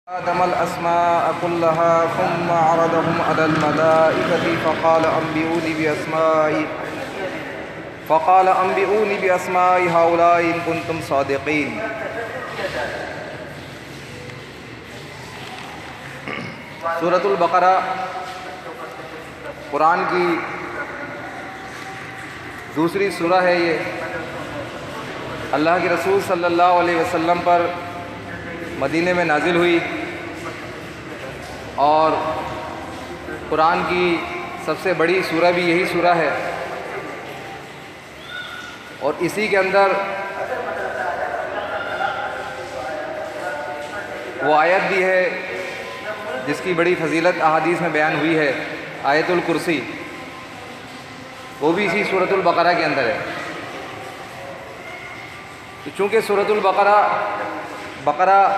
آدم الأسماء كلها ثم عرضهم على الملائكة فقال أنبئوني بأسماء هؤلاء إن كنتم صادقين۔ سورۃ البقرہ قرآن کی دوسری سورہ ہے۔ یہ اللہ کے رسول صلی اللہ علیہ وسلم پر مدینے میں نازل ہوئی اور قرآن کی سب سے بڑی سورہ بھی یہی سورہ ہے، اور اسی کے اندر وہ آیت بھی ہے جس کی بڑی فضیلت احادیث میں بیان ہوئی ہے، آیت الکرسی، وہ بھی اسی سورۃ البقرہ کے اندر ہے۔ تو چونکہ سورۃ بقرہ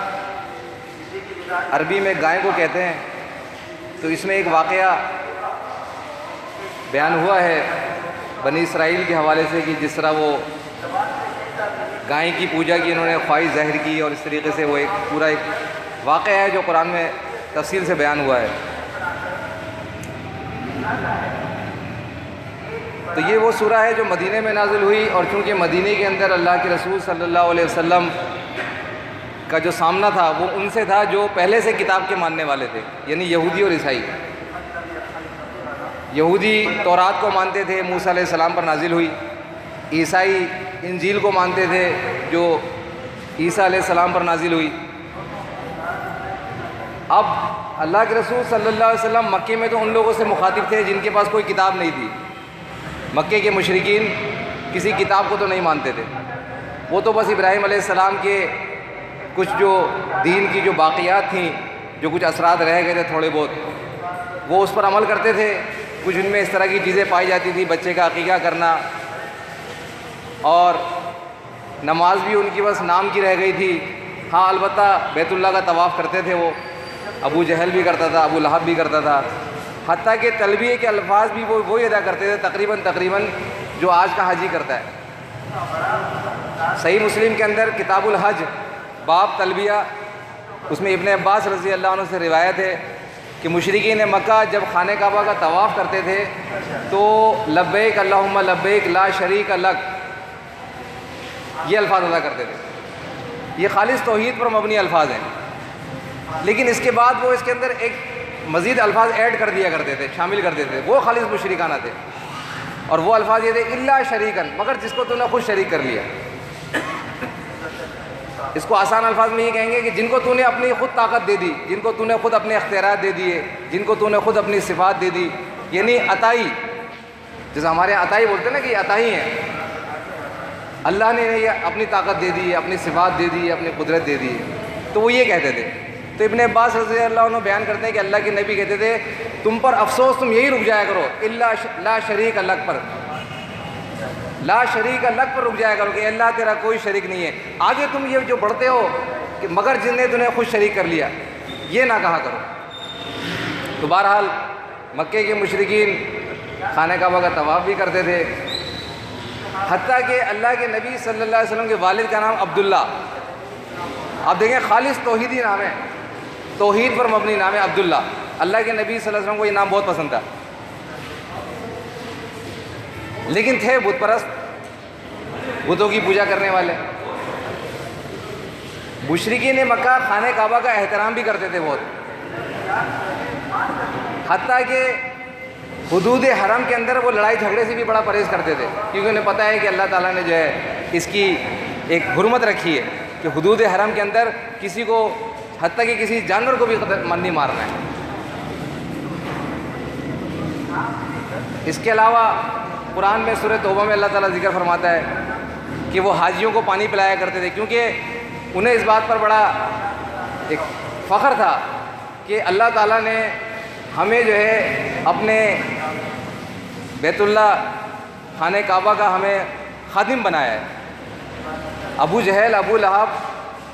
عربی میں گائے کو کہتے ہیں، تو اس میں ایک واقعہ بیان ہوا ہے بنی اسرائیل کے حوالے سے کہ جس طرح وہ گائے کی پوجا کی، انہوں نے خواہش ظاہر کی، اور اس طریقے سے وہ ایک پورا ایک واقعہ ہے جو قرآن میں تفصیل سے بیان ہوا ہے۔ تو یہ وہ سورہ ہے جو مدینے میں نازل ہوئی، اور چونکہ مدینے کے اندر اللہ کے رسول صلی اللہ علیہ وسلم کا جو سامنا تھا وہ ان سے تھا جو پہلے سے کتاب کے ماننے والے تھے، یعنی یہودی اور عیسائی۔ یہودی تورات کو مانتے تھے، موسیٰ علیہ السلام پر نازل ہوئی، عیسائی انجیل کو مانتے تھے جو عیسیٰ علیہ السلام پر نازل ہوئی۔ اب اللہ کے رسول صلی اللہ علیہ وسلم مکے میں تو ان لوگوں سے مخاطب تھے جن کے پاس کوئی کتاب نہیں تھی۔ مکے کے مشرکین کسی کتاب کو تو نہیں مانتے تھے، وہ تو بس ابراہیم علیہ السلام کے کچھ جو دین کی جو باقیات تھیں، جو کچھ اثرات رہ گئے تھے تھوڑے بہت، وہ اس پر عمل کرتے تھے۔ کچھ ان میں اس طرح کی چیزیں پائی جاتی تھی، بچے کا عقیقہ کرنا، اور نماز بھی ان کی بس نام کی رہ گئی تھی۔ ہاں البتہ بیت اللہ کا طواف کرتے تھے، وہ ابو جہل بھی کرتا تھا، ابو لہب بھی کرتا تھا، حتیٰ کہ تلبیہ کے الفاظ بھی وہ وہی ادا کرتے تھے تقریباً جو آج کا حاجی کرتا ہے۔ صحیح مسلم کے اندر کتاب الحج باب تلبیہ، اس میں ابن عباس رضی اللہ عنہ سے روایت ہے کہ مشرکین مکہ جب خانہ کعبہ کا طواف کرتے تھے تو لبیک اللہم لبیک لا شریک لک، یہ الفاظ ادا کرتے تھے۔ یہ خالص توحید پر مبنی الفاظ ہیں، لیکن اس کے بعد وہ اس کے اندر ایک مزید الفاظ ایڈ کر دیا کرتے تھے، شامل کرتے تھے، وہ خالص مشرکانہ تھے، اور وہ الفاظ یہ تھے الا شریکن، مگر جس کو تو نے خود شریک کر لیا۔ اس کو آسان الفاظ میں یہ کہیں گے کہ جن کو تو نے اپنی خود طاقت دے دی، جن کو تو نے خود اپنے اختیارات دے دیے، جن کو تو نے خود اپنی صفات دے دی، یعنی عطائی، جیسے ہمارے یہاں عطائی بولتے ہیں نا کہ یہ عطائی ہیں، اللہ نے یہ اپنی طاقت دے دی، اپنی صفات دے دی، اپنی قدرت دے دی، تو وہ یہ کہتے تھے۔ تو ابن عباس رضی اللہ عنہ بیان کرتے ہیں کہ اللہ کے نبی کہتے تھے تم پر افسوس، تم یہی رک جایا کرو لا شریک لک پر، لا شریک لک پر رک جایا کرو کہ اللہ تیرا کوئی شریک نہیں ہے۔ آگے تم یہ جو بڑھتے ہو کہ مگر جن نے تمہیں خود شریک کر لیا، یہ نہ کہا کرو۔ تو بہرحال مکے کے مشرکین خانہ کعبہ کا طواف بھی کرتے تھے، حتیٰ کہ اللہ کے نبی صلی اللہ علیہ وسلم کے والد کا نام عبداللہ، آپ دیکھیں خالص توحیدی نام ہے، توحید پر مبنی نام ہے عبداللہ۔ اللہ کے نبی صلی اللہ علیہ وسلم کو یہ نام بہت پسند تھا، لیکن تھے بت پرست، بتوں کی پوجا کرنے والے۔ مشرکین مکہ خانہ کعبہ کا احترام بھی کرتے تھے بہت، حتیٰ کہ حدود حرم کے اندر وہ لڑائی جھگڑے سے بھی بڑا پرہیز کرتے تھے، کیونکہ انہیں پتہ ہے کہ اللہ تعالیٰ نے جو ہے اس کی ایک حرمت رکھی ہے کہ حدود حرم کے اندر کسی کو، حتیٰ کہ کسی جانور کو بھی نہیں مارنا ہے۔ اس کے علاوہ قرآن میں سورہ توبہ میں اللہ تعالیٰ ذکر فرماتا ہے کہ وہ حاجیوں کو پانی پلایا کرتے تھے، کیونکہ انہیں اس بات پر بڑا ایک فخر تھا کہ اللہ تعالیٰ نے ہمیں جو ہے اپنے بیت اللہ خانہ کعبہ کا ہمیں خادم بنایا ہے۔ ابو جہل، ابو لہب،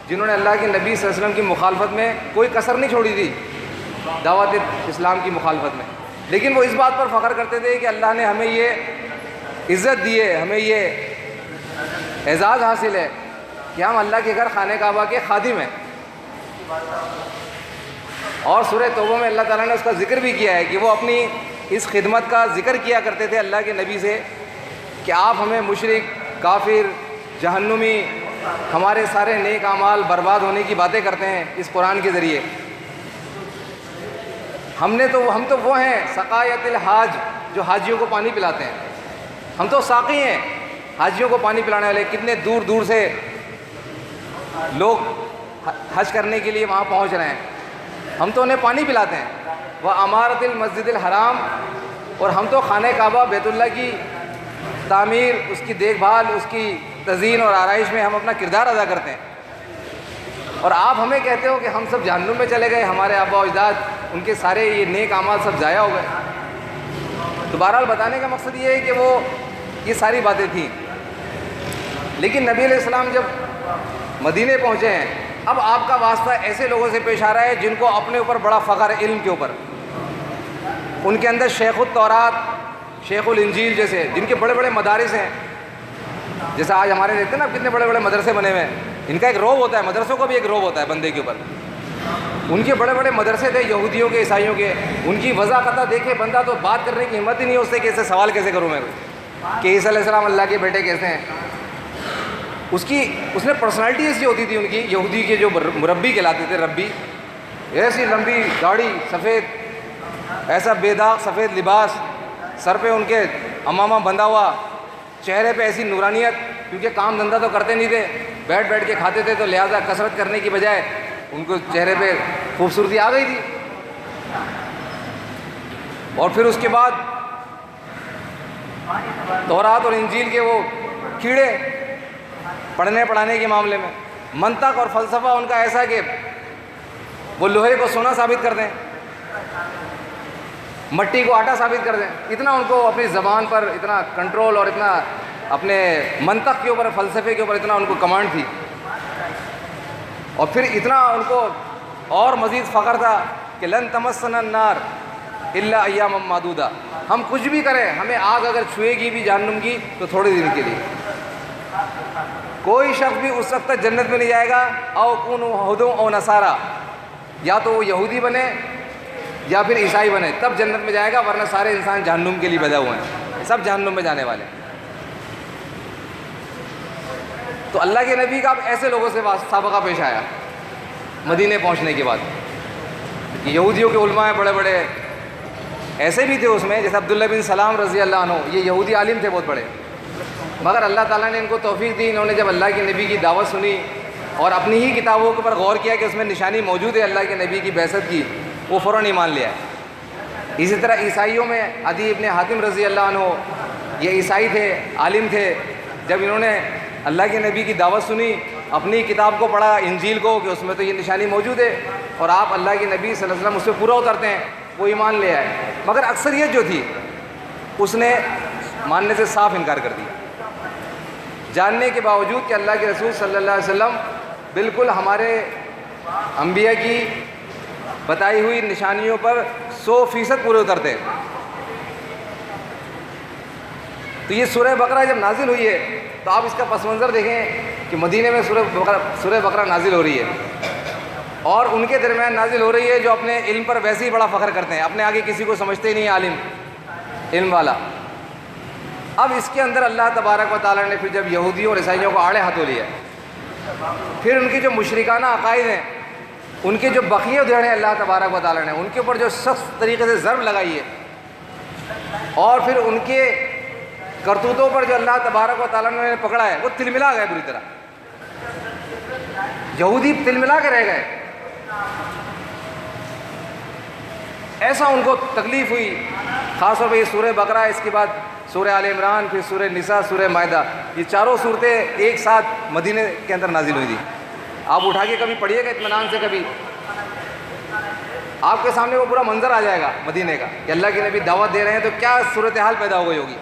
جنہوں نے اللہ کے نبی صلی اللہ علیہ وسلم کی مخالفت میں کوئی کسر نہیں چھوڑی تھی دعوت اسلام کی مخالفت میں، لیکن وہ اس بات پر فخر کرتے تھے کہ اللہ نے ہمیں یہ عزت دی ہے، ہمیں یہ اعزاز حاصل ہے کہ ہم اللہ کے گھر خانہ کعبہ کے خادم ہیں۔ اور سورہ توبہ میں اللہ تعالیٰ نے اس کا ذکر بھی کیا ہے کہ وہ اپنی اس خدمت کا ذکر کیا کرتے تھے اللہ کے نبی سے کہ آپ ہمیں مشرک، کافر، جہنمی، ہمارے سارے نیک اعمال برباد ہونے کی باتیں کرتے ہیں اس قرآن کے ذریعے۔ ہم تو وہ ہیں سقایت الحاج، جو حاجیوں کو پانی پلاتے ہیں۔ ہم تو ساقی ہیں، حاجیوں کو پانی پلانے والے۔ کتنے دور دور سے لوگ حج کرنے کے لیے وہاں پہنچ رہے ہیں، ہم تو انہیں پانی پلاتے ہیں۔ وہ عمارت المسجد الحرام، اور ہم تو خانہ کعبہ بیت اللہ کی تعمیر، اس کی دیکھ بھال، اس کی تزئین اور آرائش میں ہم اپنا کردار ادا کرتے ہیں۔ اور آپ ہمیں کہتے ہو کہ ہم سب جہنم میں چلے گئے، ہمارے آبا و اجداد ان کے سارے یہ نیک اعمال سب ضائع ہو گئے۔ تو بہرحال بتانے کا مقصد یہ ہے کہ وہ یہ ساری باتیں تھیں، لیکن نبی علیہ السلام جب مدینے پہنچے ہیں، اب آپ کا واسطہ ایسے لوگوں سے پیش آ رہا ہے جن کو اپنے اوپر بڑا فخر ہے علم کے اوپر۔ ان کے اندر شیخ التورات، شیخ الانجیل جیسے جن کے بڑے بڑے مدارس ہیں، جیسا آج ہمارے دیکھتے ہیں نا کتنے بڑے بڑے مدرسے بنے ہوئے ہیں۔ ان کا ایک روب ہوتا ہے، مدرسوں کا بھی ایک روب ہوتا ہے بندے کے اوپر۔ ان کے بڑے بڑے مدرسے تھے یہودیوں کے، عیسائیوں کے۔ ان کی وضاحت دیکھے بندہ تو بات کرنے کی ہمت ہی نہیں ہوتی کہ اسے سوال کیسے کروں میں کہ عیسیٰ علیہ السلام اللہ کے بیٹے کیسے ہیں۔ اس نے پرسنالٹی ایسی ہوتی تھی ان کی، یہودی کے جو مربی کہلاتے تھے، ربی، ایسی لمبی داڑھی، سفید ایسا بے داغ سفید لباس، سر پہ ان کے امامہ بندھا ہوا، چہرے پہ ایسی نورانیت، کیونکہ کام دھندہ تو کرتے نہیں تھے، بیٹھ بیٹھ کے کھاتے تھے، تو لہٰذا کثرت کرنے کی بجائے ان کو چہرے پہ خوبصورتی آ گئی تھی۔ اور پھر اس کے بعد تورات اور انجیل کے وہ کیڑے پڑھنے پڑھانے کے معاملے میں، منطق اور فلسفہ ان کا ایسا کہ وہ لوہے کو سونا ثابت کر دیں، مٹی کو آٹا ثابت کر دیں۔ اتنا ان کو اپنی زبان پر اتنا کنٹرول اور اتنا اپنے منطق کے اوپر، فلسفے کے اوپر اتنا ان کو کمانڈ تھی۔ اور پھر اتنا ان کو اور مزید فخر تھا کہ لن تمسنا النار الا ایاما معدودہ، ہم کچھ بھی کریں، ہمیں آگ اگر چھوئے گی بھی جہنم کی تو تھوڑے دن کے لیے۔ کوئی شخص بھی اس وقت تک جنت میں نہیں جائے گا، او کونوا ہدوا او نصارا، یا تو وہ یہودی بنے یا پھر عیسائی بنے تب جنت میں جائے گا، ورنہ سارے انسان جہنم کے لیے پیدا ہوئے ہیں، سب جہنم میں جانے والے ہیں۔ تو اللہ کے نبی کا اب ایسے لوگوں سے سابقہ پیش آیا مدینے پہنچنے کے بعد۔ یہودیوں کے علماء بڑے بڑے ایسے بھی تھے اس میں، جیسے عبداللہ بن سلام رضی اللہ عنہ، یہ یہودی عالم تھے بہت بڑے، مگر اللہ تعالیٰ نے ان کو توفیق دی، انہوں نے جب اللہ کے نبی کی دعوت سنی اور اپنی ہی کتابوں کے اوپر غور کیا کہ اس میں نشانی موجود ہے اللہ کے نبی کی بعثت کی، وہ فوراً ایمان لیا ہے۔ اسی طرح عیسائیوں میں عدی ابن حاتم رضی اللہ عنہ، یہ عیسائی تھے، عالم تھے، جب انہوں نے اللہ کے نبی کی دعوت سنی، اپنی کتاب کو پڑھا انجیل کو کہ اس میں تو یہ نشانی موجود ہے اور آپ اللہ کے نبی صلی اللہ علیہ وسلم اس پہ پورا اترتے ہیں، وہ ایمان لے آئے۔ مگر اکثریت جو تھی اس نے ماننے سے صاف انکار کر دیا، جاننے کے باوجود کہ اللہ کے رسول صلی اللہ علیہ وسلم بالکل ہمارے انبیاء کی بتائی ہوئی نشانیوں پر 100% پورے اترتے ہیں۔ تو یہ سورہ بقرہ جب نازل ہوئی ہے تو آپ اس کا پس منظر دیکھیں کہ مدینے میں سورہ بقرہ نازل ہو رہی ہے، اور ان کے درمیان نازل ہو رہی ہے جو اپنے علم پر ویسے ہی بڑا فخر کرتے ہیں، اپنے آگے کسی کو سمجھتے ہی نہیں عالم، علم والا۔ اب اس کے اندر اللہ تبارک و تعالیٰ نے پھر جب یہودیوں اور عیسائیوں کو آڑے ہاتھوں لیا، پھر ان کی جو مشرکانہ عقائد ہیں، ان کے جو بقیے ادھیڑ ہیں، اللہ تبارک و تعالیٰ نے ان کے اوپر جو سخت طریقے سے ضرب لگائی ہے، اور پھر ان کے کرتوتوں پر جو اللہ تبارک و تعالیٰ نے پکڑا ہے، وہ تلملا گئے بری طرح، یہودی تلملا کے رہ گئے۔ ایسا ان کو تکلیف ہوئی، خاص طور پہ یہ سورہ بقرہ، اس کے بعد سورہ آل عمران، پھر سورہ نساء، سورہ مائدہ، یہ چاروں صورتیں ایک ساتھ مدینے کے اندر نازل ہوئی تھی۔ آپ اٹھا کے کبھی پڑھیے گا اطمینان سے، کبھی آپ کے سامنے وہ پورا منظر آ جائے گا مدینے کا کہ اللہ کے نبی دعوت دے رہے ہیں تو کیا صورتحال پیدا ہو گئی ہوگی۔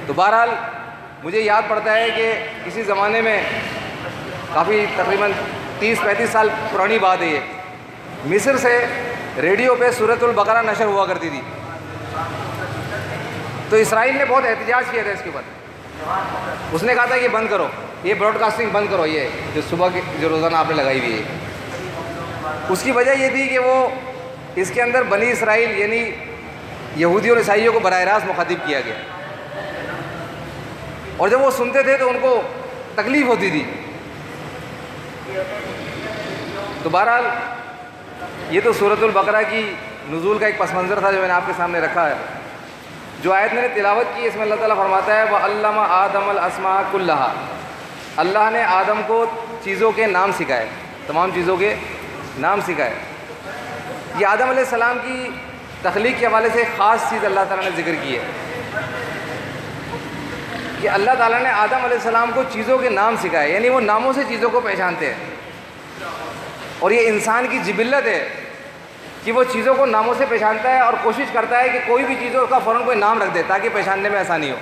تو بہرحال مجھے یاد پڑتا ہے کہ کسی زمانے میں، کافی تقریباً 30-35 سال پرانی بات ہے یہ، مصر سے ریڈیو پہ سورۃ البقرہ نشر ہوا کرتی تھی، تو اسرائیل نے بہت احتجاج کیا تھا اس کے اوپر، اس نے کہا تھا کہ بند کرو، یہ براڈ کاسٹنگ بند کرو، یہ جو صبح کی جو روزانہ آپ نے لگائی ہوئی ہے، اس کی وجہ یہ تھی کہ وہ اس کے اندر بنی اسرائیل یعنی یہودیوں اور عیسائیوں کو براہ راست مخاطب کیا گیا، اور جب وہ سنتے تھے تو ان کو تکلیف ہوتی تھی۔ تو بہرحال یہ تو سورۃ البقرہ کی نزول کا ایک پس منظر تھا جو میں نے آپ کے سامنے رکھا ہے۔ جو آیت میں نے تلاوت کی اس میں اللہ تعالیٰ فرماتا ہے وَعَلَّمَ آدَمَ الْأَسْمَاءَ كُلَّهَا، اللہ نے آدم کو چیزوں کے نام سکھائے، تمام چیزوں کے نام سکھائے۔ یہ آدم علیہ السلام کی تخلیق کے حوالے سے ایک خاص چیز اللہ تعالیٰ نے ذکر کی ہے کہ اللہ تعالیٰ نے آدم علیہ السلام کو چیزوں کے نام سکھائے، یعنی وہ ناموں سے چیزوں کو پہچانتے ہیں۔ اور یہ انسان کی جبلت ہے کہ وہ چیزوں کو ناموں سے پہچانتا ہے اور کوشش کرتا ہے کہ کوئی بھی چیز ہو اس کا فوراً کوئی نام رکھ دے تاکہ پہچاننے میں آسانی ہو۔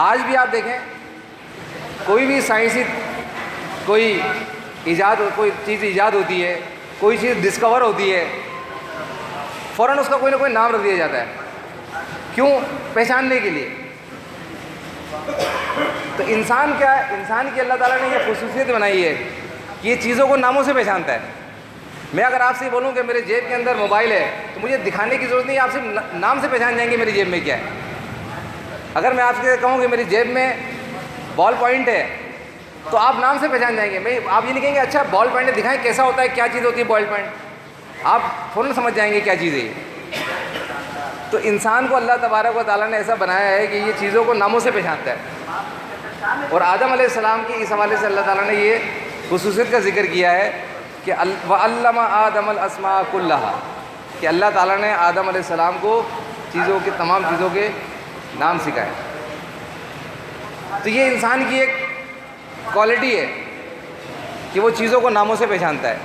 آج بھی آپ دیکھیں کوئی بھی سائنسی کوئی چیز ایجاد ہوتی ہے، کوئی چیز ڈسکور ہوتی ہے، فوراً اس کا کوئی نہ کوئی نام رکھ دیا جاتا ہے، کیوں؟ پہچاننے کے لیے۔ تو انسان کیا ہے؟ انسان کی اللہ تعالیٰ نے یہ خصوصیت بنائی ہے کہ یہ چیزوں کو ناموں سے پہچانتا ہے۔ میں اگر آپ سے بولوں کہ میرے جیب کے اندر موبائل ہے تو مجھے دکھانے کی ضرورت نہیں ہے، آپ صرف نام سے پہچان جائیں گے میری جیب میں کیا ہے۔ اگر میں آپ سے کہوں کہ میری جیب میں بال پوائنٹ ہے تو آپ نام سے پہچان جائیں گے، آپ یہ نہیں کہیں گے اچھا بال پوائنٹ ہے دکھائیں کیسا ہوتا ہے، کیا چیز ہوتی ہے بال پوائنٹ، آپ فوراً سمجھ جائیں گے کیا چیز ہے یہ۔ تو انسان کو اللہ تبارک و تعالیٰ نے ایسا بنایا ہے کہ یہ چیزوں کو ناموں سے پہچانتا ہے۔ اور آدم علیہ السلام کی اس حوالے سے اللہ تعالیٰ نے یہ خصوصیت کا ذکر کیا ہے کہ وَعَلَّمَ آدَمَ الْأَسْمَاءَ كُلَّهَا، کہ اللہ تعالیٰ نے آدم علیہ السلام کو چیزوں کے تمام چیزوں کے نام سکھائے۔ تو یہ انسان کی ایک کوالٹی ہے کہ وہ چیزوں کو ناموں سے پہچانتا ہے۔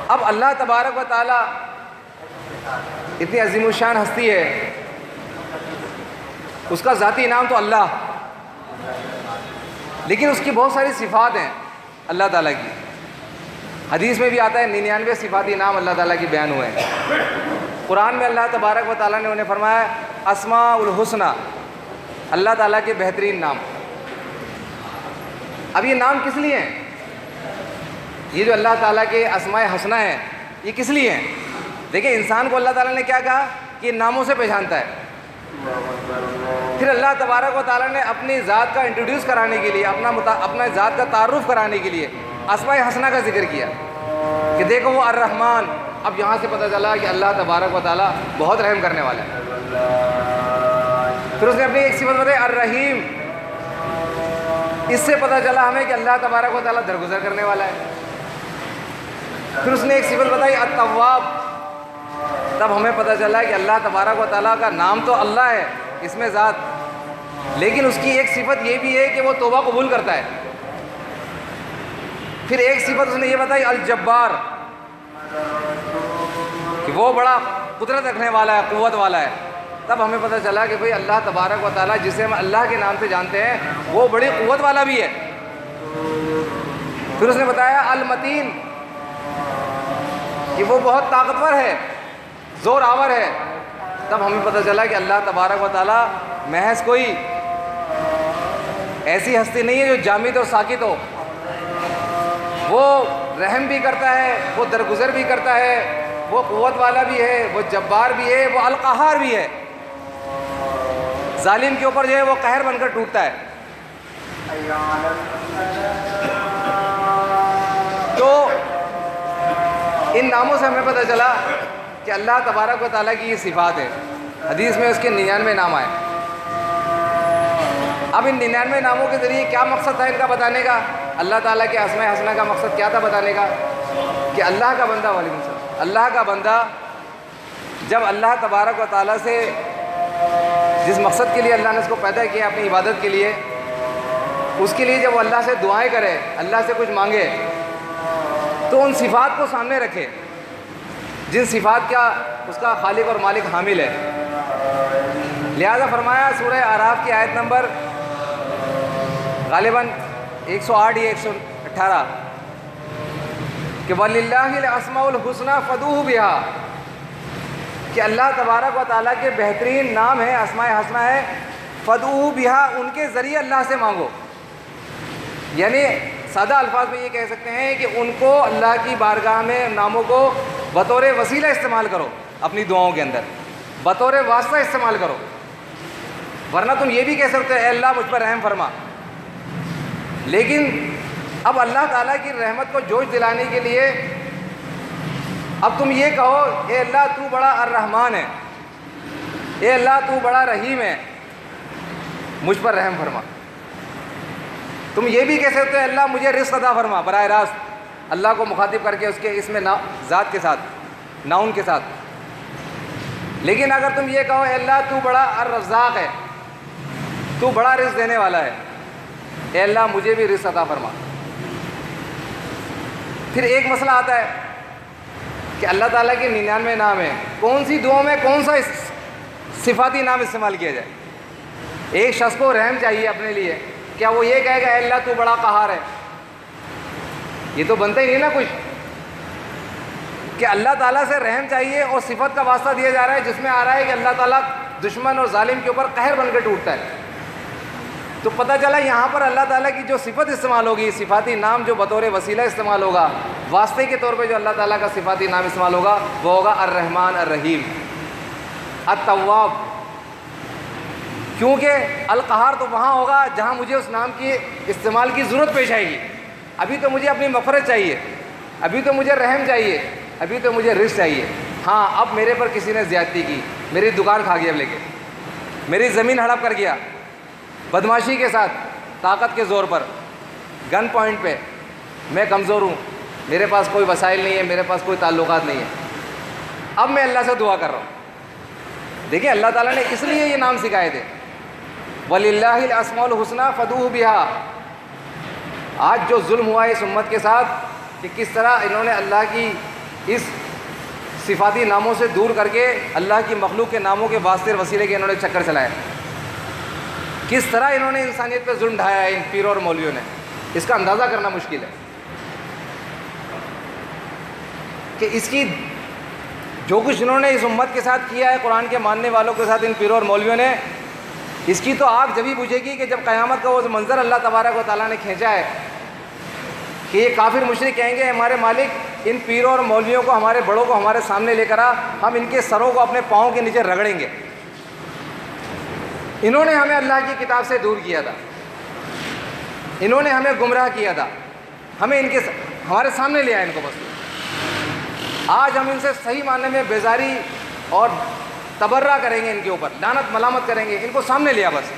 اب اللہ تبارک و تعالیٰ اتنی عظیم الشان ہستی ہے، اس کا ذاتی نام تو اللہ، لیکن اس کی بہت ساری صفات ہیں اللہ تعالیٰ کی۔ حدیث میں بھی آتا ہے 99 صفاتی نام اللہ تعالیٰ کی بیان ہوئے ہیں۔ قرآن میں اللہ تبارک و تعالیٰ نے انہیں فرمایا اسماء الحسنی، اللہ تعالیٰ کے بہترین نام۔ اب یہ نام کس لیے ہیں؟ یہ جو اللہ تعالیٰ کے اسماء حسنہ ہیں یہ کس لیے ہیں؟ دیکھیں انسان کو اللہ تعالیٰ نے کیا کہا کہ یہ ناموں سے پہچانتا ہے۔ پھر اللہ تبارک و تعالیٰ نے اپنی ذات کا انٹروڈیوس کرانے کے لیے اپنا ذات کا تعارف کرانے کے لیے اسماء حسنہ کا ذکر کیا کہ دیکھو وہ الرحمن۔ اب یہاں سے پتہ چلا کہ اللہ تبارک و تعالیٰ بہت رحم کرنے والا ہے۔ پھر اس نے اپنی ایک صفت بتائی الرحیم، اس سے پتہ چلا ہمیں کہ اللہ تبارک و تعالیٰ درگزر کرنے والا ہے۔ پھر اس نے ایک صفت بتائی التواب، تب ہمیں پتہ چلا کہ اللہ تبارک و تعالیٰ کا نام تو اللہ ہے اس میں ذات، لیکن اس کی ایک صفت یہ بھی ہے کہ وہ توبہ قبول کرتا ہے۔ پھر ایک صفت اس نے یہ بتائی الجبار، کہ وہ بڑا قدرت رکھنے والا ہے، قوت والا ہے۔ تب ہمیں پتہ چلا کہ بھئی اللہ تبارک و تعالیٰ جسے ہم اللہ کے نام سے جانتے ہیں وہ بڑی قوت والا بھی ہے۔ پھر اس نے بتایا المتین، کہ وہ بہت طاقتور ہے، زور آور ہے۔ تب ہمیں پتہ چلا کہ اللہ تبارک و تعالیٰ محض کوئی ایسی ہستی نہیں ہے جو جامد اور ساکت ہو، وہ رحم بھی کرتا ہے، وہ درگزر بھی کرتا ہے، وہ قوت والا بھی ہے، وہ جبار بھی ہے، وہ القہار بھی ہے۔ ظالم کے اوپر جو ہے وہ قہر بن کر ٹوٹتا ہے۔ تو ان ناموں سے ہمیں پتہ چلا کہ اللہ تبارک و تعالیٰ کی یہ صفات ہے۔ حدیث میں اس کے 99 نام آئے۔ اب ان 99 ناموں کے ذریعے کیا مقصد تھا ان کا بتانے کا؟ اللہ تعالیٰ کے اسماء حسنہ کا مقصد کیا تھا بتانے کا؟ کہ اللہ کا بندہ، وعلیکم السلام، اللہ کا بندہ جب اللہ تبارک و تعالیٰ سے جس مقصد کے لیے اللہ نے اس کو پیدا کیا اپنی عبادت کے لیے، اس کے لیے جب وہ اللہ سے دعائیں کرے، اللہ سے کچھ مانگے، تو ان صفات کو سامنے رکھے جن صفات کا اس کا خالق اور مالک حامل ہے۔ لہذا فرمایا سورہ اعراف کی آیت نمبر غالباً 108 یا 118 کہ وَلِلَّهِ الْأَسْمَاءُ الْحُسْنَى فَادْعُوهُ بِهَا، کہ اللہ تبارک و تعالیٰ کے بہترین نام ہیں، اسماء حسنہ ہے، فَادْعُوهُ بِهَا، ان کے ذریعے اللہ سے مانگو۔ یعنی سادہ الفاظ میں یہ کہہ سکتے ہیں کہ ان کو اللہ کی بارگاہ میں ناموں کو بطور وسیلہ استعمال کرو، اپنی دعاؤں کے اندر بطور واسطہ استعمال کرو، ورنہ تم یہ بھی کہہ سکتے ہو اے اللہ مجھ پر رحم فرما۔ لیکن اب اللہ تعالیٰ کی رحمت کو جوش دلانے کے لیے اب تم یہ کہو اے اللہ تو بڑا الرحمن ہے، اے اللہ تو بڑا رحیم ہے، مجھ پر رحم فرما۔ تم یہ بھی کہہ سکتے ہو اللہ مجھے رزق عطا فرما، براہ راست اللہ کو مخاطب کر کے اس کے اس میں ذات کے ساتھ، ناؤن کے ساتھ۔ لیکن اگر تم یہ کہو اے اللہ تو بڑا الرزاق ہے، تو بڑا رزق دینے والا ہے، اے اللہ مجھے بھی رزق عطا فرما۔ پھر ایک مسئلہ آتا ہے کہ اللہ تعالیٰ کے 99 نام ہیں، کون سی دعاؤں میں کون سا صفاتی نام استعمال کیا جائے؟ ایک شخص کو رحم چاہیے اپنے لیے، کیا وہ یہ کہے گا اے اللہ تو بڑا قہار ہے؟ یہ تو بنتا ہی نہیں نا کچھ، کہ اللہ تعالیٰ سے رحم چاہیے اور صفت کا واسطہ دیا جا رہا ہے جس میں آ رہا ہے کہ اللہ تعالیٰ دشمن اور ظالم کے اوپر قہر بن کے ٹوٹتا ہے۔ تو پتہ چلا یہاں پر اللہ تعالیٰ کی جو صفت استعمال ہوگی، صفاتی نام جو بطور وسیلہ استعمال ہوگا، واسطے کے طور پہ جو اللہ تعالیٰ کا صفاتی نام استعمال ہوگا وہ ہوگا الرحمن الرحیم التواب۔ کیونکہ القہار تو وہاں ہوگا جہاں مجھے اس نام کی استعمال کی ضرورت پیش آئے گی۔ ابھی تو مجھے اپنی مغفرت چاہیے، ابھی تو مجھے رحم چاہیے، ابھی تو مجھے رزق چاہیے۔ ہاں اب میرے پر کسی نے زیادتی کی، میری دکان کھا گیا لے کے، میری زمین ہڑپ کر گیا بدماشی کے ساتھ، طاقت کے زور پر، گن پوائنٹ پہ، میں کمزور ہوں، میرے پاس کوئی وسائل نہیں ہے، میرے پاس کوئی تعلقات نہیں ہے، اب میں اللہ سے دعا کر رہا ہوں۔ دیکھیں اللہ تعالیٰ نے اس لیے یہ نام سکھائے تھے، وَلِلَّهِ الْأَسْمَاءُ الْحُسْنَىٰ فَادْعُوهُ بِهَا۔ آج جو ظلم ہوا ہے اس امت کے ساتھ کہ کس طرح انہوں نے اللہ کی اس صفاتی ناموں سے دور کر کے اللہ کی مخلوق کے ناموں کے واسطے اور وسیلے کے انہوں نے چکر چلائے، کس طرح انہوں نے انسانیت پہ ظلم ڈھایا ہے ان پیروں اور مولویوں نے، اس کا اندازہ کرنا مشکل ہے کہ اس کی جو کچھ انہوں نے اس امت کے ساتھ کیا ہے، قرآن کے ماننے والوں کے ساتھ ان پیروں اور مولویوں نے، اس کی تو آگ جبھی بجھے گی کہ جب قیامت کا وہ منظر اللہ تبارک و تعالیٰ نے کھینچا ہے کہ یہ کافر مشرک کہیں گے ہمارے مالک ان پیروں اور مولویوں کو، ہمارے بڑوں کو ہمارے سامنے لے کر آ، ہم ان کے سروں کو اپنے پاؤں کے نیچے رگڑیں گے، انہوں نے ہمیں اللہ کی کتاب سے دور کیا تھا، انہوں نے ہمیں گمراہ کیا تھا، ہمیں ہمارے سامنے لے آیا ان کو، بس آج ہم ان سے صحیح معنی میں بیزاری اور تبرہ کریں گے، ان کے اوپر لعنت ملامت کریں گے، ان کو سامنے لیا، بس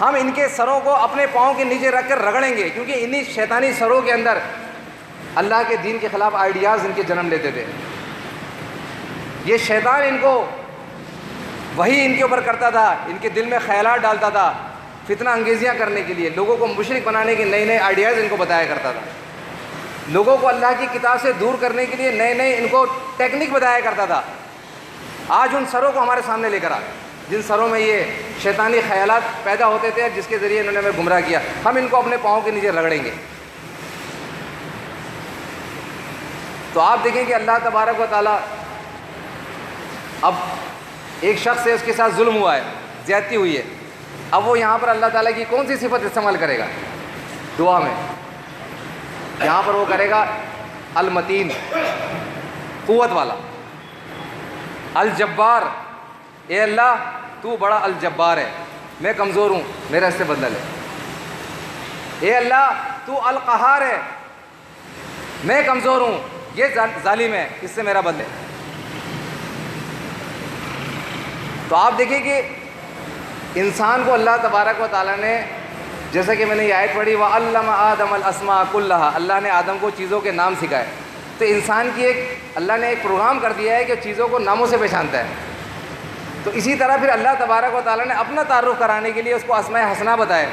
ہم ان کے سروں کو اپنے پاؤں کے نیچے رکھ کر رگڑیں گے، کیونکہ انہی شیطانی سروں کے اندر اللہ کے دین کے خلاف آئیڈیاز ان کے جنم لیتے تھے، یہ شیطان ان کو وہی ان کے اوپر کرتا تھا، ان کے دل میں خیالات ڈالتا تھا، فتنہ انگیزیاں کرنے کے لیے، لوگوں کو مشرک بنانے کے نئے نئے آئیڈیاز ان کو بتایا کرتا تھا، لوگوں کو اللہ کی کتاب سے دور کرنے کے لیے نئے نئے ان کو ٹیکنیک بتایا کرتا تھا۔ آج ان سروں کو ہمارے سامنے لے کر آ، جن سروں میں یہ شیطانی خیالات پیدا ہوتے تھے جس کے ذریعے انہوں نے ہمیں گمراہ کیا، ہم ان کو اپنے پاؤں کے نیچے رگڑیں گے۔ تو آپ دیکھیں کہ اللہ تبارک و تعالیٰ اب ایک شخص سے اس کے ساتھ ظلم ہوا ہے، زیادتی ہوئی ہے، اب وہ یہاں پر اللہ تعالیٰ کی کون سی صفت استعمال کرے گا دعا میں؟ یہاں پر وہ کرے گا المتین، قوت والا، الجبار، اے اللہ تو بڑا الجبار ہے، میں کمزور ہوں، میرا اس سے بدلہ لے۔ اے اللہ تو القہار ہے، میں کمزور ہوں، یہ ظالم ہے، اس سے میرا بدلے۔ تو آپ دیکھیں کہ انسان کو اللہ تبارک و تعالیٰ نے، جیسا کہ میں نے یہ آیت پڑھی وَعَلَّمَ آدَمَ الْأَسْمَاءَ كُلَّهَا، اللہ نے آدم کو چیزوں کے نام سکھائے، تو انسان کی اللہ نے ایک پروگرام کر دیا ہے کہ چیزوں کو ناموں سے پہچانتا ہے۔ تو اسی طرح پھر اللہ تبارک و تعالیٰ نے اپنا تعارف کرانے کے لیے اس کو اسماء حسنہ بتایا،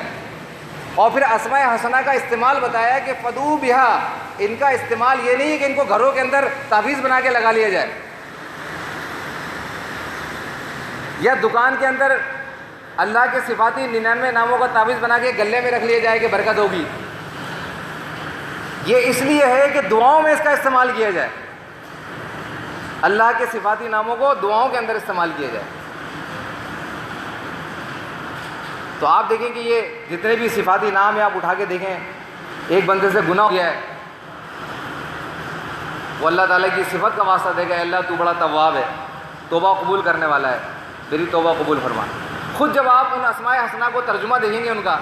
اور پھر اسماء حسنہ کا استعمال بتایا کہ فدعو بہا، ان کا استعمال یہ نہیں ہے کہ ان کو گھروں کے اندر تعویذ بنا کے لگا لیا جائے، یا دکان کے اندر اللہ کے صفاتی 99 ناموں کا تعویذ بنا کے گلے میں رکھ لیا جائے کہ برکت ہوگی۔ یہ اس لیے ہے کہ دعاؤں میں اس کا استعمال کیا جائے، اللہ کے صفاتی ناموں کو دعاؤں کے اندر استعمال کیا جائے۔ تو آپ دیکھیں کہ یہ جتنے بھی صفاتی نام ہیں آپ اٹھا کے دیکھیں ایک بندے سے گناہ ہو گیا ہے، وہ اللہ تعالیٰ کی صفت کا واسطہ دے گا، اے اللہ تو بڑا تواب ہے، توبہ قبول کرنے والا ہے، میری توبہ قبول فرما۔ خود جب آپ ان اسماء حسنہ کو ترجمہ دیکھیں گے ان کا،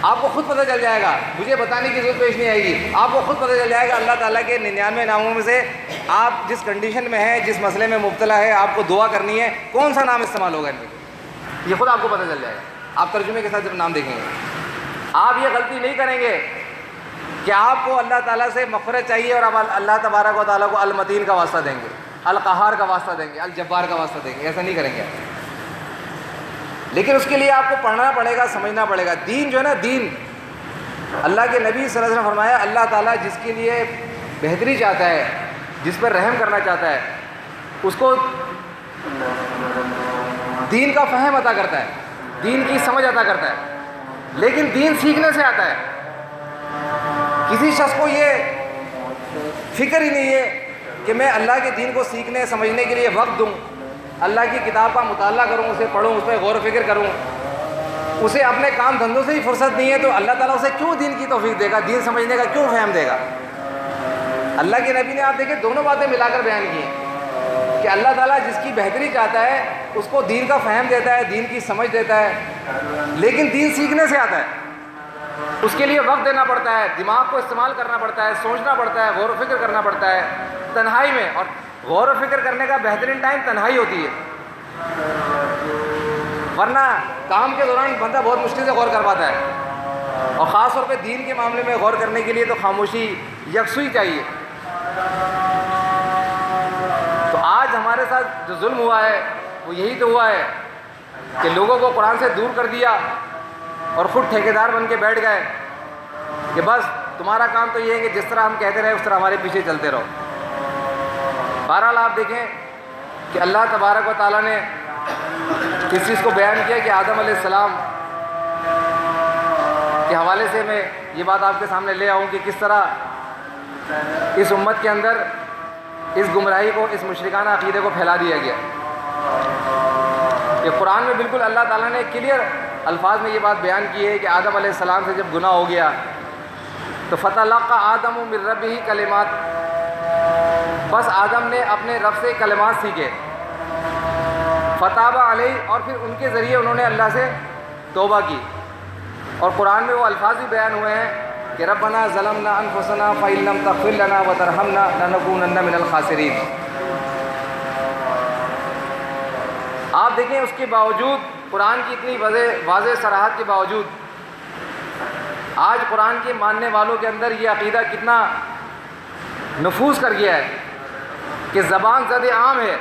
آپ کو خود پتہ چل جائے گا، مجھے بتانے کی ضرورت پیش نہیں آئے گی، آپ کو خود پتہ چل جائے گا اللہ تعالیٰ کے 99 ناموں میں سے آپ جس کنڈیشن میں ہیں، جس مسئلے میں مبتلا ہے، آپ کو دعا کرنی ہے، کون سا نام استعمال ہوگا ان میں، یہ خود آپ کو پتہ چل جائے گا، آپ ترجمے کے ساتھ جب نام دیکھیں گے۔ آپ یہ غلطی نہیں کریں گے کہ آپ کو اللہ تعالیٰ سے مغفرت چاہیے اور آپ اللہ تبارک و تعالیٰ کو المتین کا واسطہ دیں گے، القہار کا واسطہ دیں گے، الجبار کا واسطہ دیں گے، ایسا نہیں کریں گے۔ لیکن اس کے لیے آپ کو پڑھنا پڑے گا، سمجھنا پڑے گا۔ دین جو ہے نا، دین اللہ کے نبی صلی اللہ علیہ وسلم نے فرمایا اللہ تعالیٰ جس کے لیے بہتری چاہتا ہے، جس پر رحم کرنا چاہتا ہے، اس کو دین کا فہم عطا کرتا ہے، دین کی سمجھ عطا کرتا ہے، لیکن دین سیکھنے سے آتا ہے۔ کسی شخص کو یہ فکر ہی نہیں ہے کہ میں اللہ کے دین کو سیکھنے سمجھنے کے لیے وقت دوں، اللہ کی کتاب کا مطالعہ کروں، اسے پڑھوں، اس پہ غور و فکر کروں، اسے اپنے کام دھندوں سے ہی فرصت نہیں ہے، تو اللہ تعالیٰ اسے کیوں دین کی توفیق دے گا، دین سمجھنے کا کیوں فہم دے گا؟ اللہ کے نبی نے آپ دیکھیں دونوں باتیں ملا کر بیان کی ہیں کہ اللہ تعالیٰ جس کی بہتری چاہتا ہے اس کو دین کا فہم دیتا ہے، دین کی سمجھ دیتا ہے، لیکن دین سیکھنے سے آتا ہے، اس کے لیے وقت دینا پڑتا ہے، دماغ کو استعمال کرنا پڑتا ہے، سوچنا پڑتا ہے، غور و فکر کرنا پڑتا ہے تنہائی میں، اور غور و فکر کرنے کا بہترین ٹائم تنہائی ہوتی ہے، ورنہ کام کے دوران بندہ بہت مشکل سے غور کر پاتا ہے، اور خاص طور پہ دین کے معاملے میں غور کرنے کے لیے تو خاموشی، یکسوئی چاہیے۔ تو آج ہمارے ساتھ جو ظلم ہوا ہے وہ یہی تو ہوا ہے کہ لوگوں کو قرآن سے دور کر دیا اور خود ٹھیکیدار بن کے بیٹھ گئے کہ بس تمہارا کام تو یہ ہے کہ جس طرح ہم کہتے رہے اس طرح ہمارے پیچھے چلتے رہو۔ بہرحال آپ دیکھیں کہ اللہ تبارک و تعالیٰ نے اس چیز کو بیان کیا کہ آدم علیہ السلام کے حوالے سے میں یہ بات آپ کے سامنے لے آؤں کہ کس طرح اس امت کے اندر اس گمراہی کو، اس مشرکانہ عقیدے کو پھیلا دیا گیا۔ کہ قرآن میں بالکل اللہ تعالیٰ نے کلیئر الفاظ میں یہ بات بیان کی ہے کہ آدم علیہ السلام سے جب گناہ ہو گیا تو فَتَلَقَّى آدَمُ مِن رَّبِّهِ کلمات، بس آدم نے اپنے رب سے کلمات سیکھے، فَتَابَ عَلَيْهِ، اور پھر ان کے ذریعے انہوں نے اللہ سے توبہ کی، اور قرآن میں وہ الفاظ بھی بیان ہوئے ہیں کہ ربنا ظلمنا انفسنا فإن لم تغفر لنا وترحمنا لنكونن من الخاسرین۔ آپ دیکھیں اس کے باوجود، قرآن کی اتنی واضح صراحت کے باوجود آج قرآن کے ماننے والوں کے اندر یہ عقیدہ کتنا نفوذ کر گیا ہے کہ زبان زد عام ہے،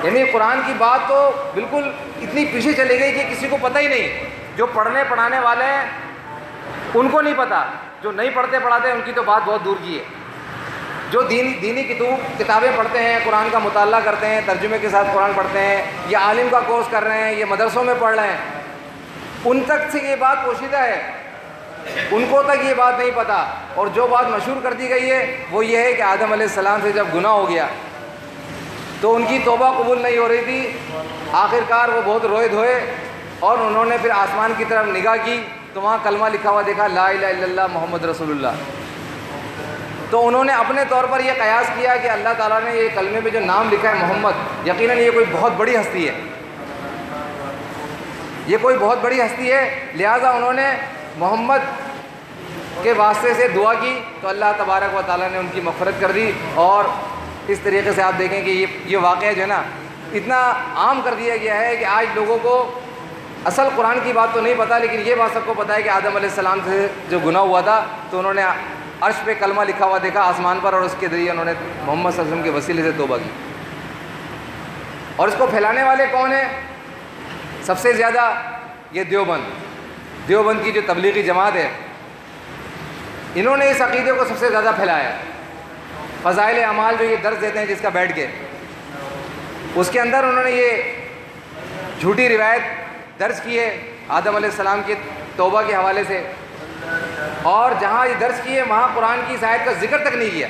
یعنی قرآن کی بات تو بالکل اتنی پیچھے چلی گئی کہ کسی کو پتہ ہی نہیں، جو پڑھنے پڑھانے والے ہیں ان کو نہیں پتہ، جو نہیں پڑھتے پڑھاتے ہیں ان کی تو بات بہت دور کی ہے، جو دینی کتابیں پڑھتے ہیں، قرآن کا مطالعہ کرتے ہیں، ترجمے کے ساتھ قرآن پڑھتے ہیں، یا عالم کا کورس کر رہے ہیں، یہ مدرسوں میں پڑھ رہے ہیں، ان تک سے یہ بات پوشیدہ ہے، ان کو تک یہ بات نہیں پتہ۔ اور جو بات مشہور کر دی گئی ہے وہ یہ ہے کہ آدم علیہ السلام سے جب گناہ ہو گیا تو ان کی توبہ قبول نہیں ہو رہی تھی، آخرکار وہ بہت روئے دھوئے اور انہوں نے پھر آسمان کی طرف نگاہ کی تو وہاں کلمہ لکھا ہوا دیکھا، لا الہ الا اللہ محمد رسول اللہ۔ تو انہوں نے اپنے طور پر یہ قیاس کیا کہ اللہ تعالیٰ نے یہ کلمے پہ جو نام لکھا ہے محمد، یقیناً یہ کوئی بہت بڑی ہستی ہے، یہ کوئی بہت بڑی ہستی ہے، لہٰذا انہوں نے محمد کے واسطے سے دعا کی تو اللہ تبارک و تعالیٰ نے ان کی مغفرت کر دی۔ اور اس طریقے سے آپ دیکھیں کہ یہ واقعہ جو ہے نا اتنا عام کر دیا گیا ہے کہ آج لوگوں کو اصل قرآن کی بات تو نہیں پتہ، لیکن یہ بات سب کو پتہ ہے کہ آدم علیہ السلام سے جو گناہ ہوا تھا تو انہوں نے عرش پہ کلمہ لکھا ہوا دیکھا آسمان پر، اور اس کے ذریعے انہوں نے محمد صلی اللہ علیہ وسلم کے وسیلے سے توبہ کی۔ اور اس کو پھیلانے والے کون ہیں؟ سب سے زیادہ یہ دیوبند کی جو تبلیغی جماعت ہے، انہوں نے اس عقیدے کو سب سے زیادہ پھیلایا ہے۔ فضائل اعمال جو یہ درس دیتے ہیں جس کا بیٹھ کے، اس کے اندر انہوں نے یہ جھوٹی روایت درج کی ہے آدم علیہ السلام کی توبہ کے حوالے سے، اور جہاں یہ درج کی ہے وہاں قرآن کی اس آیت کا ذکر تک نہیں کیا،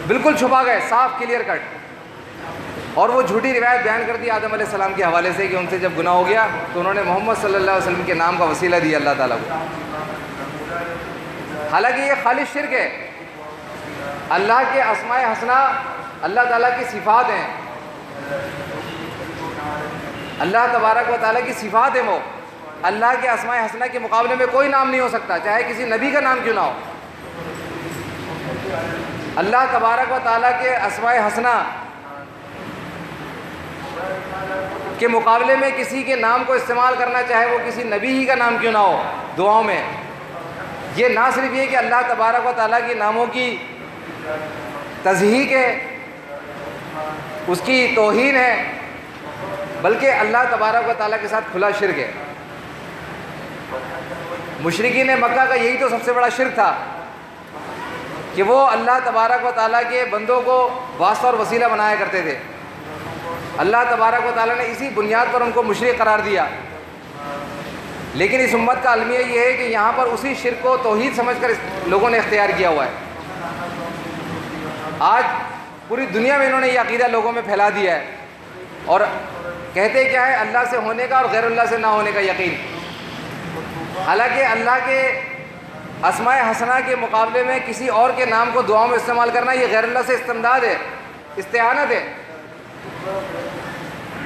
بالکل چھپا گئے، صاف کلیئر کٹ۔ اور وہ جھوٹی روایت بیان کر دی آدم علیہ السلام کے حوالے سے کہ ان سے جب گناہ ہو گیا تو انہوں نے محمد صلی اللہ علیہ وسلم کے نام کا وسیلہ دیا اللہ تعالیٰ کو، حالانکہ یہ خالص شرک ہے۔ اللہ کے اسماء حسنہ اللہ تعالیٰ کی صفات ہیں، اللہ تبارک و تعالیٰ کی صفات ہیں، وہ اللہ کے اسماء حسنہ کے مقابلے میں کوئی نام نہیں ہو سکتا، چاہے کسی نبی کا نام کیوں نہ ہو۔ اللہ تبارک و تعالیٰ کے اسماء حسنہ کے مقابلے میں کسی کے نام کو استعمال کرنا، چاہے وہ کسی نبی ہی کا نام کیوں نہ ہو دعاؤں میں، یہ نہ صرف یہ کہ اللہ تبارک و تعالیٰ کے ناموں کی تضحیق ہے، اس کی توہین ہے، بلکہ اللہ تبارک و تعالیٰ کے ساتھ کھلا شرک ہے۔ مشرکین مکہ کا یہی تو سب سے بڑا شرک تھا کہ وہ اللہ تبارک و تعالیٰ کے بندوں کو واسطہ اور وسیلہ بنایا کرتے تھے۔ اللہ تبارک و تعالیٰ نے اسی بنیاد پر ان کو مشرک قرار دیا، لیکن اس امت کا المیہ یہ ہے کہ یہاں پر اسی شرک کو توحید سمجھ کر لوگوں نے اختیار کیا ہوا ہے۔ آج پوری دنیا میں انہوں نے یہ عقیدہ لوگوں میں پھیلا دیا ہے، اور کہتے کیا ہے؟ اللہ سے ہونے کا اور غیر اللہ سے نہ ہونے کا یقین۔ حالانکہ اللہ کے اسماء حسنہ کے مقابلے میں کسی اور کے نام کو دعاؤں میں استعمال کرنا، یہ غیر اللہ سے استمداد ہے، استعانت ہے۔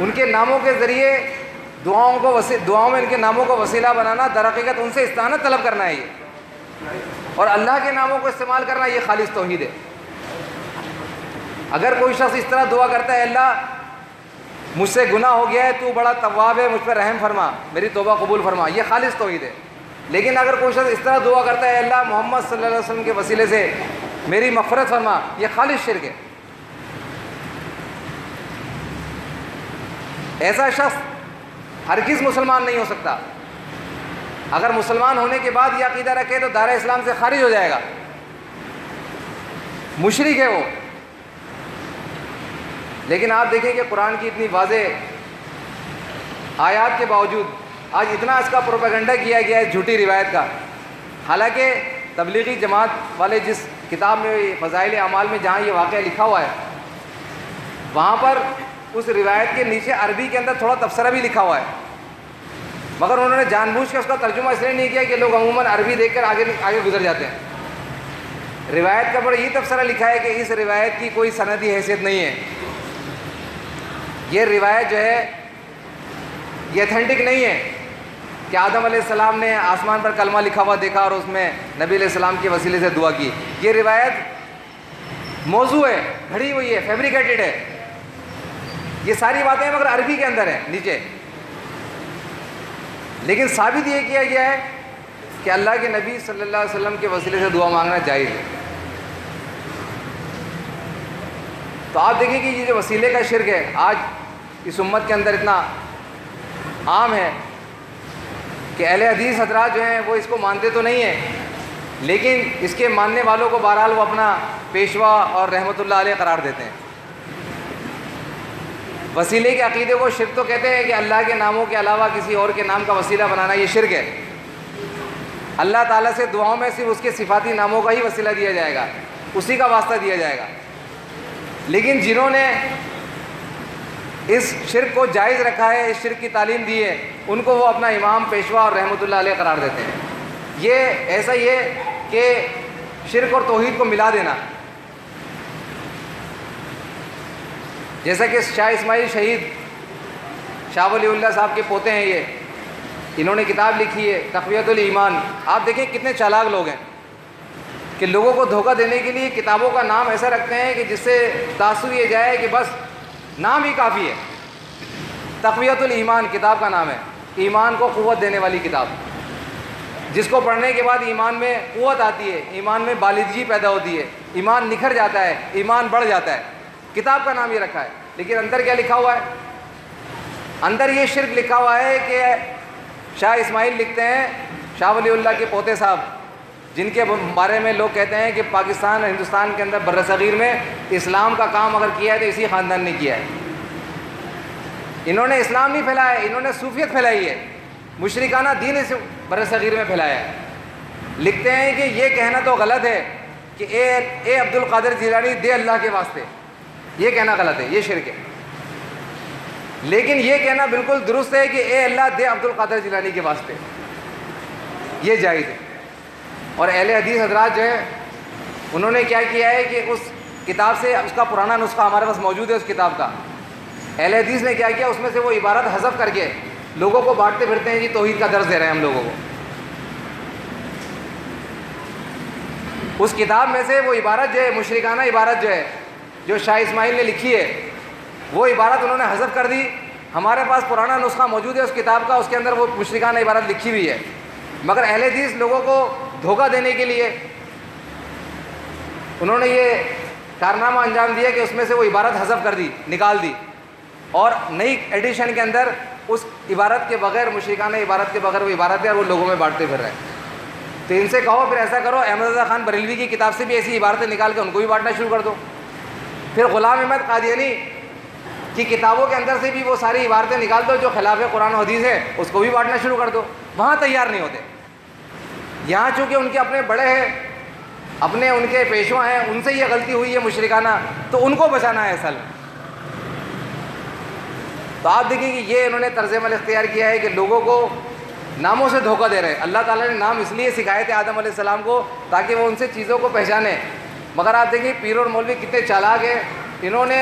ان کے ناموں کے ذریعے دعاؤں میں ان کے ناموں کو وسیلہ بنانا، در حقیقت ان سے استعانت طلب کرنا ہے یہ، اور اللہ کے ناموں کو استعمال کرنا یہ خالص توحید ہے۔ اگر کوئی شخص اس طرح دعا کرتا ہے، اللہ مجھ سے گناہ ہو گیا ہے، تو بڑا تواب ہے، مجھ پر رحم فرما، میری توبہ قبول فرما، یہ خالص توحید ہے۔ لیکن اگر کوئی شخص اس طرح دعا کرتا ہے، اللہ محمد صلی اللہ علیہ وسلم کے وسیلے سے میری مغفرت فرما، یہ خالص شرک ہے۔ ایسا شخص ہرگز مسلمان نہیں ہو سکتا۔ اگر مسلمان ہونے کے بعد یہ عقیدہ رکھے تو دائرہ اسلام سے خارج ہو جائے گا، مشرک ہے وہ۔ لیکن آپ دیکھیں کہ قرآن کی اتنی واضح آیات کے باوجود آج اتنا اس کا پروپیگنڈا کیا گیا ہے جھوٹی روایت کا، حالانکہ تبلیغی جماعت والے جس کتاب میں فضائل اعمال میں جہاں یہ واقعہ لکھا ہوا ہے، وہاں پر اس روایت کے نیچے عربی کے اندر تھوڑا تبصرہ بھی لکھا ہوا ہے، مگر انہوں نے جان بوجھ کے اس کا ترجمہ اس لیے نہیں کیا کہ لوگ عموماً عربی دیکھ کر آگے گزر جاتے ہیں۔ روایت کا پر یہ تبصرہ لکھا ہے کہ اس روایت کی کوئی سندی حیثیت نہیں ہے، یہ روایت جو ہے یہ اتھینٹک نہیں ہے کہ آدم علیہ السلام نے آسمان پر کلمہ لکھا ہوا دیکھا اور اس میں نبی علیہ السلام کے وسیلے سے دعا کی۔ یہ روایت موضوع ہے، گھڑی ہوئی ہے، فیبریکیٹڈ ہے، یہ ساری باتیں مگر عربی کے اندر ہیں نیچے، لیکن ثابت یہ کیا گیا ہے کہ اللہ کے نبی صلی اللہ علیہ وسلم کے وسیلے سے دعا مانگنا جائز ہے۔ تو آپ دیکھیں کہ یہ جو وسیلے کا شرک ہے آج اس امت کے اندر اتنا عام ہے کہ اہل حدیث حضرات جو ہیں وہ اس کو مانتے تو نہیں ہیں، لیکن اس کے ماننے والوں کو بہرحال وہ اپنا پیشوا اور رحمت اللہ علیہ قرار دیتے ہیں۔ وسیلے کے عقیدے کو شرک تو کہتے ہیں کہ اللہ کے ناموں کے علاوہ کسی اور کے نام کا وسیلہ بنانا یہ شرک ہے۔ اللہ تعالیٰ سے دعاؤں میں صرف اس کے صفاتی ناموں کا ہی وسیلہ دیا جائے گا، اسی کا واسطہ دیا جائے گا۔ لیکن جنہوں نے اس شرک کو جائز رکھا ہے، اس شرک کی تعلیم دی ہے، ان کو وہ اپنا امام، پیشوا اور رحمت اللہ علیہ قرار دیتے ہیں۔ یہ ایسا یہ کہ شرک اور توحید کو ملا دینا، جیسا کہ شاہ اسماعیل شہید شاہ ولی اللہ صاحب کے پوتے ہیں، یہ انہوں نے کتاب لکھی ہے تقویۃ الایمان۔ آپ دیکھیں کتنے چالاک لوگ ہیں کہ لوگوں کو دھوکہ دینے کے لیے کتابوں کا نام ایسا رکھتے ہیں کہ جس سے تاثر یہ جائے کہ بس نام ہی کافی ہے۔ تقویۃ الایمان کتاب کا نام ہے، ایمان کو قوت دینے والی کتاب، جس کو پڑھنے کے بعد ایمان میں قوت آتی ہے، ایمان میں بالغی پیدا ہوتی ہے، ایمان نکھر جاتا ہے، ایمان بڑھ جاتا ہے۔ کتاب کا نام یہ رکھا ہے، لیکن اندر کیا لکھا ہوا ہے؟ اندر یہ شرک لکھا ہوا ہے کہ شاہ اسماعیل لکھتے ہیں، شاہ ولی اللہ کے پوتے صاحب، جن کے بارے میں لوگ کہتے ہیں کہ پاکستان اور ہندوستان کے اندر برصغیر میں اسلام کا کام اگر کیا ہے تو اسی خاندان نے کیا ہے۔ انہوں نے اسلام نہیں پھیلایا ہے، انہوں نے صوفیت پھیلائی ہے، مشرکانہ دین اس برصغیر میں پھیلایا ہے۔ لکھتے ہیں کہ یہ کہنا تو غلط ہے کہ اے عبد القادر جیلانی دے اللہ کے واسطے، یہ کہنا غلط ہے، یہ شرک ہے۔ لیکن یہ کہنا بالکل درست ہے کہ اے اللہ دے عبد القادر جیلانی کے واسطے، یہ جائز ہے۔ اور اہل حدیث حضرات جو ہے انہوں نے کیا کیا ہے کہ اس کتاب سے، اس کا پرانا نسخہ ہمارے پاس موجود ہے اس کتاب کا، اہل حدیث نے کیا کیا، اس میں سے وہ عبارت حذف کر کے لوگوں کو بانٹتے پھرتے ہیں جی توحید کا درس دے رہے ہیں ہم لوگوں کو۔ اس کتاب میں سے وہ عبارت جو ہے، مشرکانہ عبارت جو ہے، جو شاہ اسماعیل نے لکھی ہے، وہ عبارت انہوں نے حذف کر دی۔ ہمارے پاس پرانا نسخہ موجود ہے اس کتاب کا، اس کے اندر وہ مشرکانہ عبارت لکھی ہوئی ہے، مگر اہل حدیث لوگوں کو دھوکہ دینے کے لیے انہوں نے یہ کارنامہ انجام دیا کہ اس میں سے وہ عبارت حذف کر دی، نکال دی، اور نئی ایڈیشن کے اندر اس عبارت کے بغیر، مشرکانہ عبارت کے بغیر وہ عبارت ہے اور وہ لوگوں میں بانٹتے پھر رہے ہیں۔ تو ان سے کہو پھر ایسا کرو، احمد رضا خان بریلوی کی کتاب سے بھی ایسی عبارتیں نکال کے ان کو بھی بانٹنا شروع کر دو، پھر غلام احمد قادیانی کی کتابوں کے اندر سے بھی وہ ساری عبارتیں نکال دو جو خلاف قرآن و حدیث ہے، اس کو بھی بانٹنا شروع کر دو۔ وہاں تیار نہیں ہوتے، یہاں چونکہ ان کے اپنے بڑے ہیں، اپنے ان کے پیشوا ہیں، ان سے یہ غلطی ہوئی ہے مشرکانہ، تو ان کو بچانا ہے اصل۔ تو آپ دیکھیں کہ یہ انہوں نے طرز عمل اختیار کیا ہے کہ لوگوں کو ناموں سے دھوکہ دے رہے ہیں۔ اللہ تعالیٰ نے نام اس لیے سکھائے تھے آدم علیہ السلام کو تاکہ وہ ان سے چیزوں کو پہچانے، مگر آپ دیکھیں پیر اور مولوی کتنے چالاک ہیں، انہوں نے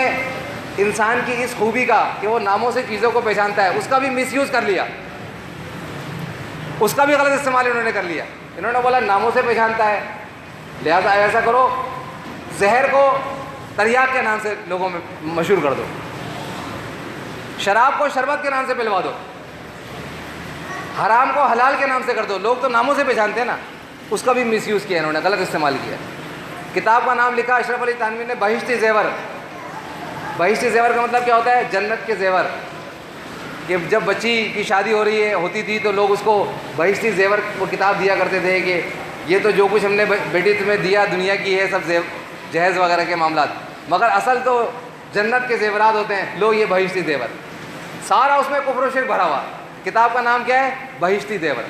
انسان کی اس خوبی کا کہ وہ ناموں سے چیزوں کو پہچانتا ہے، اس کا بھی مس یوز کر لیا، اس کا بھی غلط استعمال انہوں نے کر لیا۔ انہوں نے بولا ناموں سے پہچانتا ہے، لہذا ایسا کرو زہر کو تریاق کے نام سے لوگوں میں مشہور کر دو، شراب کو شربت کے نام سے پلوا دو، حرام کو حلال کے نام سے کر دو۔ لوگ تو ناموں سے پہچانتے ہیں نا، اس کا بھی مس یوز کیا انہوں نے، غلط استعمال کیا۔ کتاب کا نام لکھا اشرف علی تھانوی نے بہشتی زیور۔ بہشتی زیور کا مطلب کیا ہوتا ہے؟ جنت کے زیور، کہ جب بچی کی شادی ہوتی تھی تو لوگ اس کو بہشتی زیور وہ کتاب دیا کرتے تھے کہ یہ تو جو کچھ ہم نے بیٹی تمہیں دیا دنیا کی ہے سب جہیز وغیرہ کے معاملات، مگر اصل تو جنت کے زیورات ہوتے ہیں، لو یہ بہشتی زیور، سارا اس میں کفر و شرک بھرا ہوا۔ کتاب کا نام کیا ہے؟ بہشتی زیور۔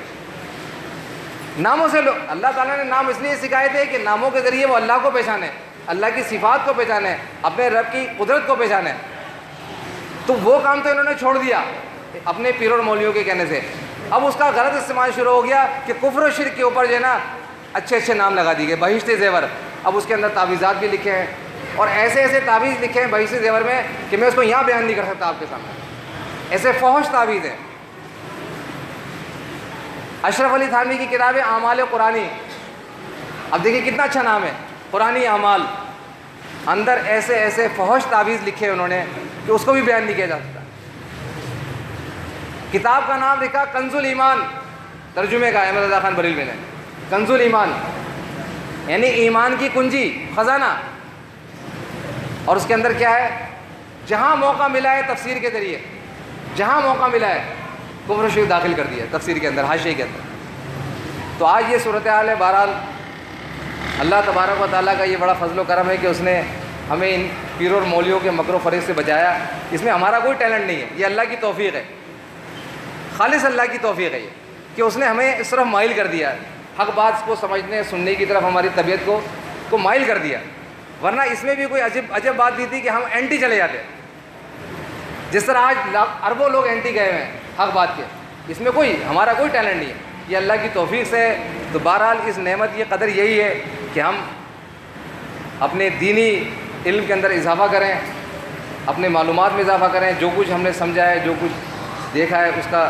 ناموں سے اللہ تعالیٰ نے نام اس لیے سکھائے تھے کہ ناموں کے ذریعے وہ اللہ کو پہچانے، اللہ کی صفات کو پہچانے، اپنے رب کی قدرت کو پہچانے۔ تو وہ کام تو انہوں نے چھوڑ دیا اپنے پیر اور مولویوں کے کہنے سے، اب اس کا غلط استعمال شروع ہو گیا کہ کفر و شرک کے اوپر جو ہے نا اچھے اچھے نام لگا دیے گئے، بہشتی زیور۔ اب اس کے اندر تعویذات بھی لکھے ہیں، اور ایسے ایسے تعویذ لکھے ہیں بہشتی زیور میں کہ میں اس کو یہاں بیان نہیں کر سکتا آپ کے سامنے، ایسے فحش تعویذ ہیں۔ اشرف علی تھانوی کی کتاب ہے اعمال قرآنی، اب دیکھیں کتنا اچھا نام ہے، قرآنی اعمال، اندر ایسے ایسے فحش تعویذ لکھے انہوں نے کہ اس کو بھی بیان نہیں کیا جا سکتا۔ کتاب کا نام لکھا کنز الایمان، ترجمے کا احمد رضا خان بریلوی نے، کنز الایمان یعنی ایمان کی کنجی، خزانہ۔ اور اس کے اندر کیا ہے؟ جہاں موقع ملا ہے تفسیر کے ذریعے، جہاں موقع ملا ہے کفر و شرک داخل کر دیا تفسیر کے اندر، حاشیے کے اندر۔ تو آج یہ صورتحال ہے۔ بہرحال اللہ تبارک و تعالیٰ کا یہ بڑا فضل و کرم ہے کہ اس نے ہمیں ان پیر اور مولیوں کے مکر و فریب سے بچایا۔ اس میں ہمارا کوئی ٹیلنٹ نہیں ہے، یہ اللہ کی توفیق ہے، خالص اللہ کی توفیق ہے یہ، کہ اس نے ہمیں اس طرف مائل کر دیا ہے، حق بات کو سمجھنے سننے کی طرف ہماری طبیعت کو مائل کر دیا، ورنہ اس میں بھی کوئی عجب بات نہیں تھی کہ ہم اینٹی چلے جاتے، جس طرح آج اربوں لوگ اینٹی گئے ہوئے ہیں حق بات کے۔ اس میں ہمارا کوئی ٹیلنٹ نہیں ہے، یہ اللہ کی توفیق سے ہے۔ تو بہرحال اس نعمت کی قدر یہی ہے کہ ہم اپنے دینی علم کے اندر اضافہ کریں، اپنے معلومات میں اضافہ کریں، جو کچھ ہم نے سمجھا ہے، جو کچھ دیکھا ہے اس کا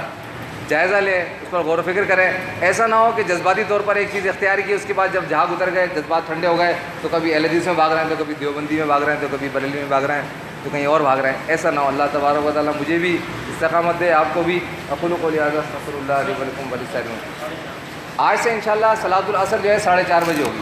جائزہ لیں، اس پر غور و فکر کریں۔ ایسا نہ ہو کہ جذباتی طور پر ایک چیز اختیار کی، اس کے بعد جب جھاگ اتر گئے، جذبات ٹھنڈے ہو گئے، تو کبھی اہل حدیث میں بھاگ رہے ہیں، تو کبھی دیوبندی میں بھاگ رہے ہیں، تو کبھی بریلوی میں بھاگ رہے ہیں، تو کہیں اور بھاگ رہے ہیں۔ ایسا نہ ہو، اللہ تبارک و تعالیٰ مجھے بھی استقامت دے، آپ کو بھی۔ اقول قولی ھذا استغفر اللہ لی ولکم وللسائرین۔ آج سے انشاءاللہ صلاۃ العصر جو ہے 4:30 بجے ہوگی۔